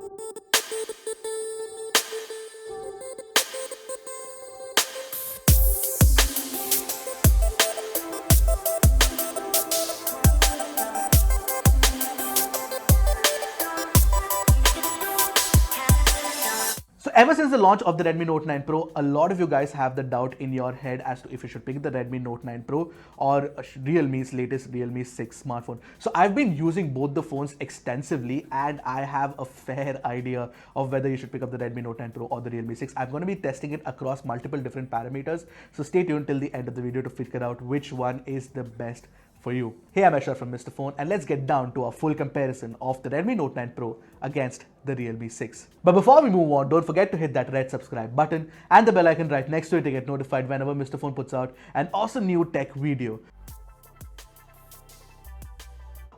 So ever since the launch of the Redmi Note 9 Pro, a lot of you guys have the doubt in your head as to if you should pick the Redmi Note 9 Pro or Realme's latest Realme 6 smartphone. So I've been using both the phones extensively and I have a fair idea of whether you should pick up the Redmi Note 9 Pro or the Realme 6. I'm going to be testing it across multiple different parameters. So stay tuned till the end of the video to figure out which one is the best for you. Hey, I'm Ershad from Mr. Phone and let's get down to a full comparison of the Redmi Note 9 Pro against the Realme 6. But before we move on, don't forget to hit that red subscribe button and the bell icon right next to it to get notified whenever Mr. Phone puts out an awesome new tech video.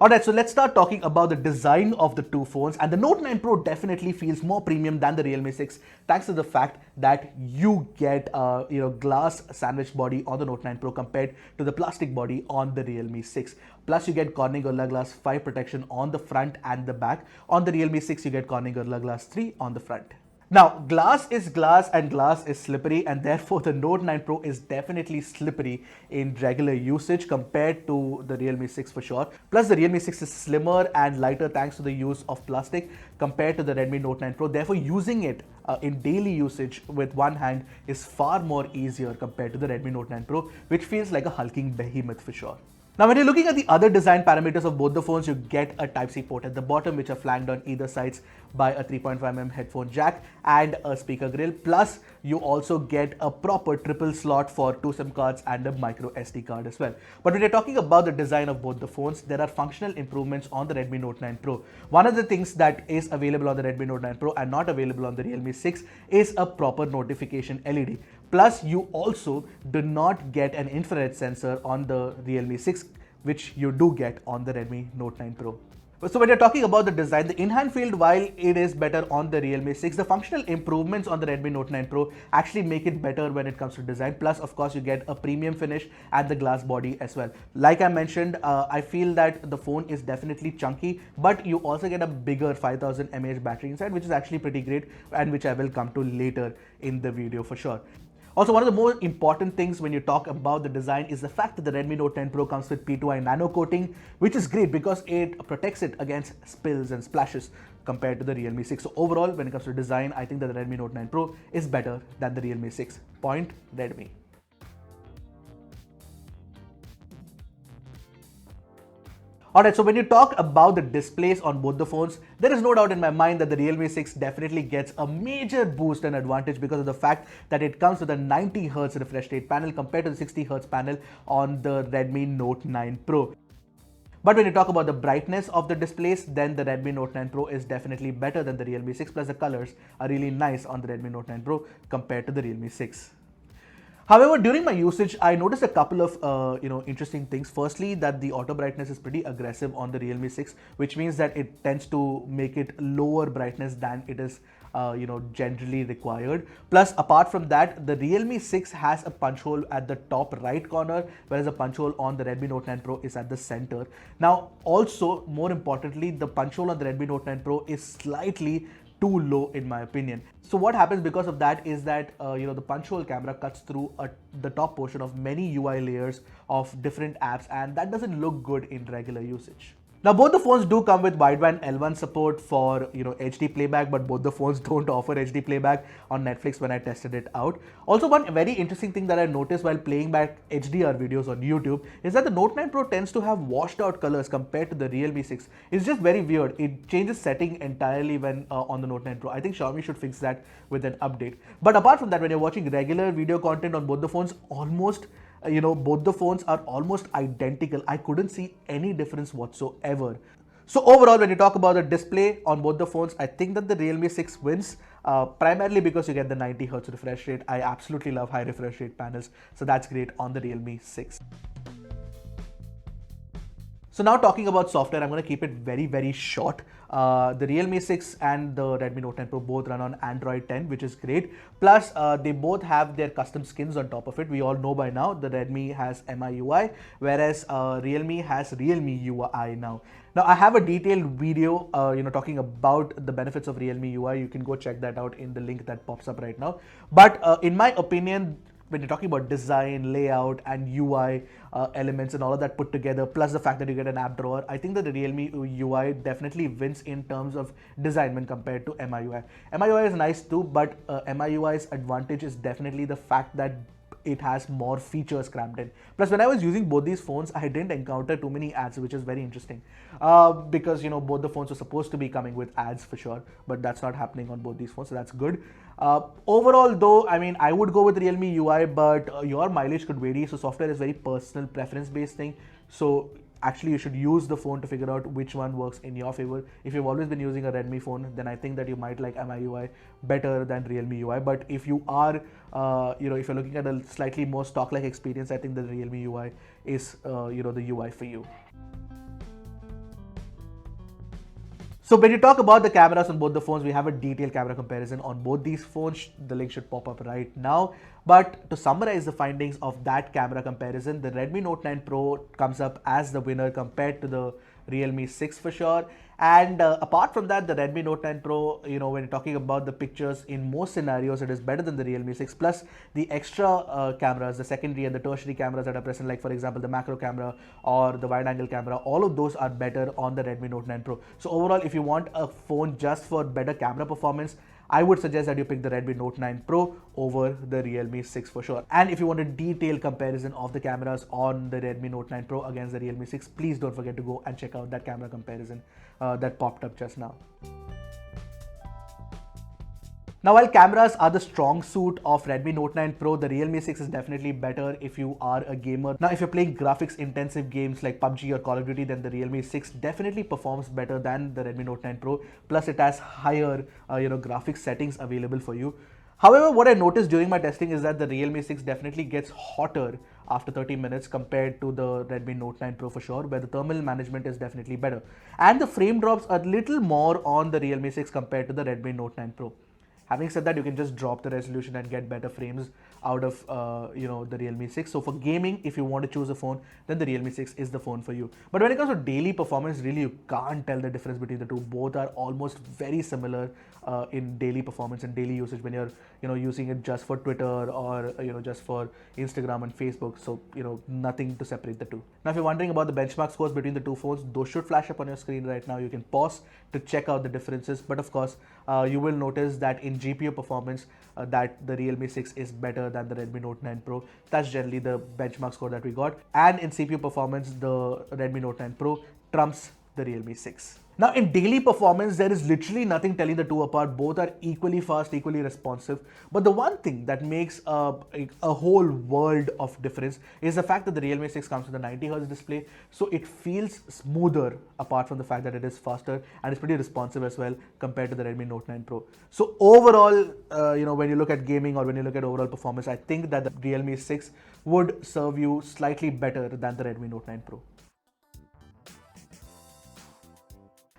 Alright, so let's start talking about the design of the two phones, and the Note 9 Pro definitely feels more premium than the Realme 6 thanks to the fact that you get glass sandwich body on the Note 9 Pro compared to the plastic body on the Realme 6. Plus you get Corning Gorilla Glass 5 protection on the front and the back. On the Realme 6 you get Corning Gorilla Glass 3 on the front. Now, glass is glass and glass is slippery, and therefore the Note 9 Pro is definitely slippery in regular usage compared to the Realme 6 for sure. Plus the Realme 6 is slimmer and lighter thanks to the use of plastic compared to the Redmi Note 9 Pro. Therefore using it in daily usage with one hand is far more easier compared to the Redmi Note 9 Pro, which feels like a hulking behemoth for sure. Now when you're looking at the other design parameters of both the phones, you get a Type-C port at the bottom which are flanked on either sides by a 3.5mm headphone jack and a speaker grill. Plus you also get a proper triple slot for 2 SIM cards and a micro SD card as well. But when you're talking about the design of both the phones, there are functional improvements on the Redmi Note 9 Pro. One of the things that is available on the Redmi Note 9 Pro and not available on the Realme 6 is a proper notification LED. Plus you also do not get an infrared sensor on the Realme 6, which you do get on the Redmi Note 9 Pro. So when you're talking about the design, the in-hand field, while it is better on the Realme 6, the functional improvements on the Redmi Note 9 Pro actually make it better when it comes to design. Plus, of course, you get a premium finish and the glass body as well. Like I mentioned, I feel that the phone is definitely chunky, but you also get a bigger 5000 mAh battery inside, which is actually pretty great and which I will come to later in the video for sure. Also, one of the more important things when you talk about the design is the fact that the Redmi Note 10 Pro comes with P2i nano coating, which is great because it protects it against spills and splashes compared to the Realme 6. So overall, when it comes to design, I think that the Redmi Note 9 Pro is better than the Realme 6. Point Redmi. Alright, so when you talk about the displays on both the phones, there is no doubt in my mind that the Realme 6 definitely gets a major boost and advantage because of the fact that it comes with a 90Hz refresh rate panel compared to the 60Hz panel on the Redmi Note 9 Pro. But when you talk about the brightness of the displays, then the Redmi Note 9 Pro is definitely better than the Realme 6, plus the colors are really nice on the Redmi Note 9 Pro compared to the Realme 6. However, during my usage, I noticed a couple of interesting things. Firstly, that the auto brightness is pretty aggressive on the Realme 6, which means that it tends to make it lower brightness than it is generally required. Plus, apart from that, the Realme 6 has a punch hole at the top right corner, whereas the punch hole on the Redmi Note 9 Pro is at the center. Now, also, more importantly, the punch hole on the Redmi Note 9 Pro is slightly too low in my opinion. So what happens because of that is that the punch hole camera cuts through the top portion of many UI layers of different apps, and that doesn't look good in regular usage. Now both the phones do come with wideband L1 support for HD playback, but both the phones don't offer HD playback on Netflix when I tested it out. Also, one very interesting thing that I noticed while playing back HDR videos on YouTube is that the Note 9 Pro tends to have washed out colors compared to the Realme 6. It's just very weird. It changes setting entirely when on the Note 9 Pro. I think Xiaomi should fix that with an update. But apart from that, when you're watching regular video content on both the phones, both the phones are almost identical. I couldn't see any difference whatsoever. So overall, when you talk about the display on both the phones, I think that the Realme 6 wins primarily because you get the 90Hz refresh rate. I absolutely love high refresh rate panels, so that's great on the Realme 6. So now talking about software, I'm going to keep it very, very short. The Realme 6 and the Redmi Note 10 Pro both run on Android 10, which is great. Plus, they both have their custom skins on top of it. We all know by now the Redmi has MIUI, whereas Realme has Realme UI now. Now, I have a detailed video, talking about the benefits of Realme UI. You can go check that out in the link that pops up right now. But in my opinion, when you're talking about design, layout, and UI elements and all of that put together, plus the fact that you get an app drawer, I think that the Realme UI definitely wins in terms of design when compared to MIUI. MIUI is nice too, but MIUI's advantage is definitely the fact that it has more features crammed in. Plus, when I was using both these phones, I didn't encounter too many ads, which is very interesting. Because both the phones were supposed to be coming with ads for sure, but that's not happening on both these phones, so that's good. Overall, though, I mean, I would go with Realme UI, but your mileage could vary. So software is very personal, preference-based thing. So actually, you should use the phone to figure out which one works in your favor. If you've always been using a Redmi phone, then I think that you might like MIUI better than Realme UI. But if you are, if you're looking at a slightly more stock-like experience, I think the Realme UI is, the UI for you. So when you talk about the cameras on both the phones, we have a detailed camera comparison on both these phones. The link should pop up right now. But to summarize the findings of that camera comparison, the Redmi Note 9 Pro comes up as the winner compared to the Realme 6 for sure. And apart from that, the Redmi Note 9 Pro, when you're talking about the pictures, in most scenarios, it is better than the Realme 6. Plus, the extra cameras, the secondary and the tertiary cameras that are present, like for example, the macro camera or the wide angle camera, all of those are better on the Redmi Note 9 Pro. So overall, if you want a phone just for better camera performance, I would suggest that you pick the Redmi Note 9 Pro over the Realme 6 for sure. And if you want a detailed comparison of the cameras on the Redmi Note 9 Pro against the Realme 6, please don't forget to go and check out that camera comparison that popped up just now. Now, while cameras are the strong suit of Redmi Note 9 Pro, the Realme 6 is definitely better if you are a gamer. Now, if you're playing graphics intensive games like PUBG or Call of Duty, then the Realme 6 definitely performs better than the Redmi Note 9 Pro. Plus, it has higher, graphics settings available for you. However, what I noticed during my testing is that the Realme 6 definitely gets hotter after 30 minutes compared to the Redmi Note 9 Pro for sure, where the thermal management is definitely better. And the frame drops a little more on the Realme 6 compared to the Redmi Note 9 Pro. Having said that, you can just drop the resolution and get better frames out of the Realme 6. So for gaming, if you want to choose a phone, then the Realme 6 is the phone for you. But when it comes to daily performance, really you can't tell the difference between the two. Both are almost very similar in daily performance and daily usage when you're using it just for Twitter or just for Instagram and Facebook. So nothing to separate the two. Now, if you're wondering about the benchmark scores between the two phones, those should flash up on your screen right now. You can pause to check out the differences. But of course, you will notice that in GPU performance, that the Realme 6 is better than the Redmi Note 9 Pro. That's generally the benchmark score that we got. And in CPU performance, the Redmi Note 9 Pro trumps the Realme 6. Now, in daily performance, there is literally nothing telling the two apart. Both are equally fast, equally responsive. But the one thing that makes a whole world of difference is the fact that the Realme 6 comes with a 90Hz display. So it feels smoother apart from the fact that it is faster and it's pretty responsive as well compared to the Redmi Note 9 Pro. So overall, when you look at gaming or when you look at overall performance, I think that the Realme 6 would serve you slightly better than the Redmi Note 9 Pro.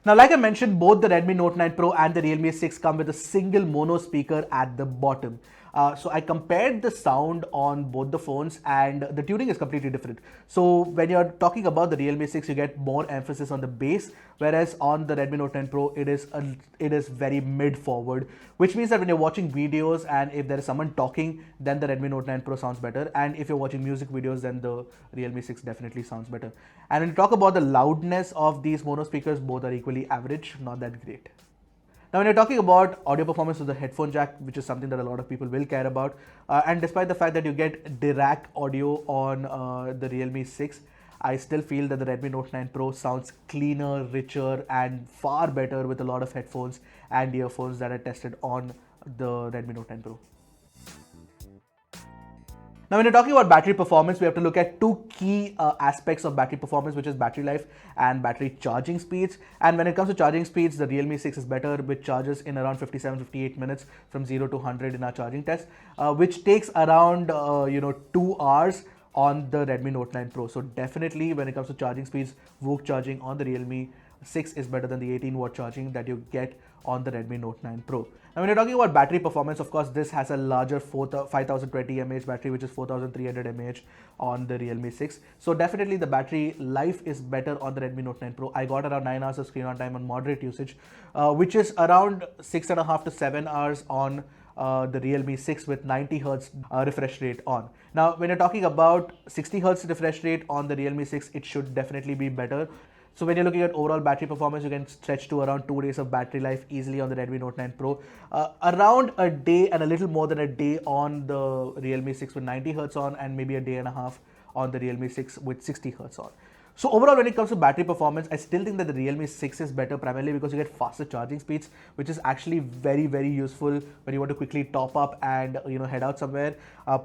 Now, like I mentioned, both the Redmi Note 9 Pro and the Realme 6 come with a single mono speaker at the bottom. So I compared the sound on both the phones and the tuning is completely different. So when you're talking about the Realme 6, you get more emphasis on the bass, whereas on the Redmi Note 10 Pro, it is very mid-forward, which means that when you're watching videos and if there is someone talking, then the Redmi Note 9 Pro sounds better. And if you're watching music videos, then the Realme 6 definitely sounds better. And when you talk about the loudness of these mono speakers, both are equally average, not that great. Now, when you're talking about audio performance of the headphone jack, which is something that a lot of people will care about, and despite the fact that you get direct audio on the Realme 6, I still feel that the Redmi Note 9 Pro sounds cleaner, richer, and far better with a lot of headphones and earphones that I tested on the Redmi Note 10 Pro. Now, when you're talking about battery performance, we have to look at two key aspects of battery performance, which is battery life and battery charging speeds. And when it comes to charging speeds, the Realme 6 is better, which charges in around 57-58 minutes from 0 to 100 in our charging test, which takes around 2 hours. on the Redmi Note 9 Pro. So definitely when it comes to charging speeds, VOOC charging on the Realme 6 is better than the 18-watt charging that you get on the Redmi Note 9 Pro. Now when you're talking about battery performance, of course this has a larger 5020 mAh battery, which is 4300 mAh on the Realme 6. So definitely the battery life is better on the Redmi Note 9 Pro. I got around 9 hours of screen on time on moderate usage, which is around 6.5 to 7 hours on the Realme 6 with 90 Hz refresh rate on. Now, when you're talking about 60 Hz refresh rate on the Realme 6, it should definitely be better. So when you're looking at overall battery performance, you can stretch to around 2 days of battery life easily on the Redmi Note 9 Pro. Around a day and a little more than a day on the Realme 6 with 90 Hz on, and maybe a day and a half on the Realme 6 with 60 Hz on. So overall, when it comes to battery performance, I still think that the Realme 6 is better, primarily because you get faster charging speeds, which is actually very, very useful when you want to quickly top up and head out somewhere.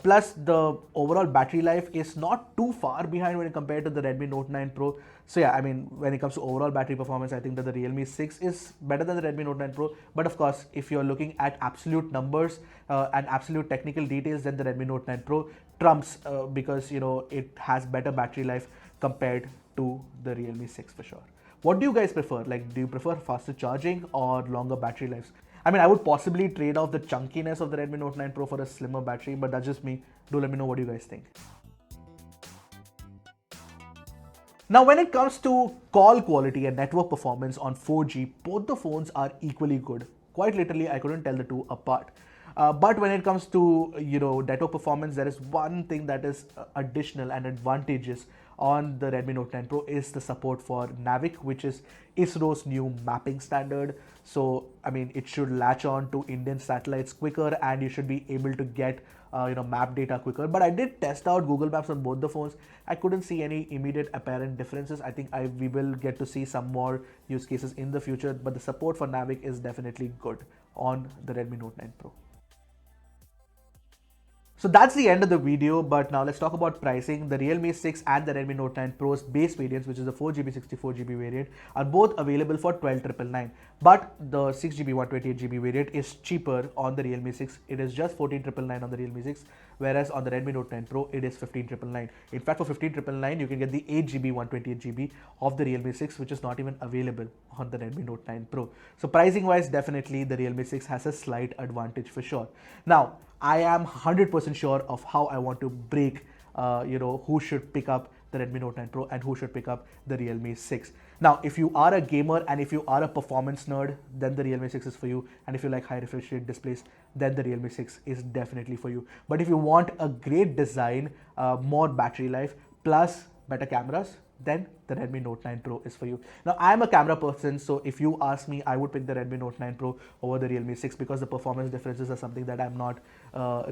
Plus, the overall battery life is not too far behind when you compare to the Redmi Note 9 Pro. So yeah, I mean, when it comes to overall battery performance, I think that the Realme 6 is better than the Redmi Note 9 Pro. But of course, if you're looking at absolute numbers and absolute technical details, then the Redmi Note 9 Pro trumps because it has better battery life compared to the Realme 6 for sure. What do you guys prefer? Like, do you prefer faster charging or longer battery lives? I mean, I would possibly trade off the chunkiness of the Redmi Note 9 Pro for a slimmer battery, but that's just me. Do let me know what you guys think. Now, when it comes to call quality and network performance on 4G, both the phones are equally good. Quite literally, I couldn't tell the two apart. But when it comes to network performance, there is one thing that is additional and advantageous on the Redmi Note 9 Pro is the support for Navic, which is ISRO's new mapping standard. So I mean, it should latch on to Indian satellites quicker, and you should be able to get map data quicker. But I did test out Google Maps on both the phones. I couldn't see any immediate apparent differences. I think we will get to see some more use cases in the future, but the support for Navic is definitely good on the Redmi Note 9 Pro. So that's the end of the video, but now let's talk about pricing. The Realme 6 and the Redmi Note 9 Pro's base variants, which is the 4GB, 64GB variant, are both available for 12,999. But the 6GB, 128GB variant is cheaper on the Realme 6. It is just 14,999 on the Realme 6, whereas on the Redmi Note 9 Pro, it is 15,999. In fact, for 15,999, you can get the 8GB, 128GB of the Realme 6, which is not even available on the Redmi Note 9 Pro. So pricing wise, definitely the Realme 6 has a slight advantage for sure. Now, I am 100% sure of how I want to break, who should pick up the Redmi Note 9 Pro and who should pick up the Realme 6. Now, if you are a gamer and if you are a performance nerd, then the Realme 6 is for you. And if you like high refresh rate displays, then the Realme 6 is definitely for you. But if you want a great design, more battery life, plus better cameras, then the Redmi Note 9 Pro is for you. Now, I'm a camera person, so if you ask me, I would pick the Redmi Note 9 Pro over the Realme 6 because the performance differences are something that I'm not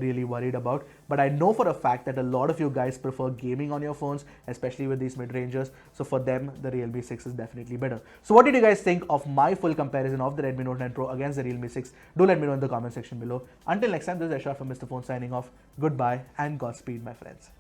really worried about. But I know for a fact that a lot of you guys prefer gaming on your phones, especially with these mid-rangers. So for them, the Realme 6 is definitely better. So what did you guys think of my full comparison of the Redmi Note 9 Pro against the Realme 6? Do let me know in the comment section below. Until next time, this is Ershad from Mr. Phone signing off. Goodbye and Godspeed, my friends.